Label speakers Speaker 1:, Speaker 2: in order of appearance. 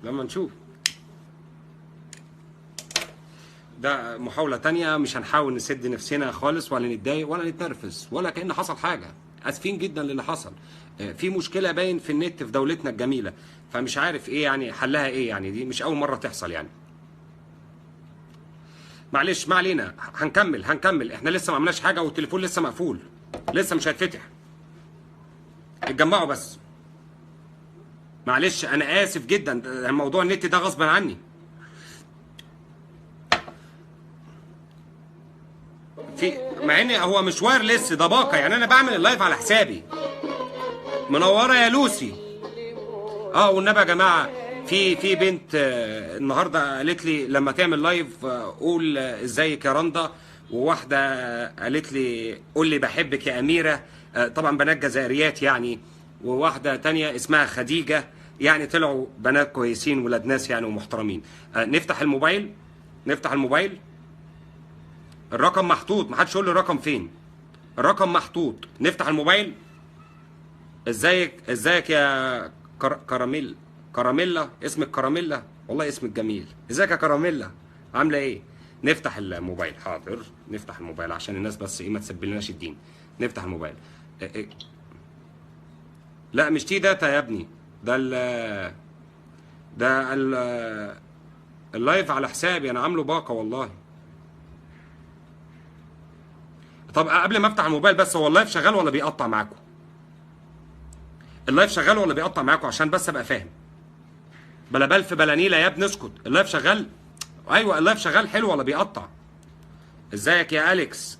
Speaker 1: لما نشوف. ده محاولة تانية، مش هنحاول نسد نفسنا خالص ولا نتضايق ولا نتنرفز ولا كأن حصل حاجة. اسفين جدا للي حصل. في مشكلة باين في النت في دولتنا الجميلة، فمش عارف ايه يعني حلها ايه، يعني دي مش اول مرة تحصل يعني. معلش ما علينا، هنكمل، احنا لسه ما عملناش حاجة والتليفون لسه مقفول، لسه مش هيتفتح. اتجمعوا بس. معلش انا اسف جدا، موضوع النت ده غصب عني. في مع ان هو مش وايرلس، ده باقه، يعني انا بعمل اللايف على حسابي. منوره يا لوسي. والنبي يا جماعه، في بنت النهارده قالت لي لما تعمل لايف قول ازيك يا رندا، وواحده قالت لي قول لي بحبك يا اميره. طبعا بنات جزائريات يعني. وواحده تانية اسمها خديجه. يعني طلعوا بنات كويسين، ولاد ناس يعني ومحترمين. نفتح الموبايل. نفتح الموبايل. الرقم محطوط، محدش يقول لي الرقم فين. الرقم محطوط. نفتح الموبايل. ازيك يا كراميل. كراميلا، اسمك كراميلا، والله اسمك جميل. ازيك يا كراميلا، عامله ايه؟ نفتح الموبايل. حاضر، نفتح الموبايل عشان الناس بس ايه ما تسبلناش الدين. نفتح الموبايل. إيه. لا مش تي داتا يا ابني، ده ده اللايف على حسابي انا عامله باقه والله. طب قبل ما افتح الموبايل بس، هو اللايف شغال ولا بيقطع معاكم؟ اللايف شغال ولا بيقطع معاكم عشان بس ابقى فاهم. بلا بلف بلا نيله يا ابني اسكت. اللايف شغال. ايوه اللايف شغال حلو ولا بيقطع؟ ازيك يا اليكس؟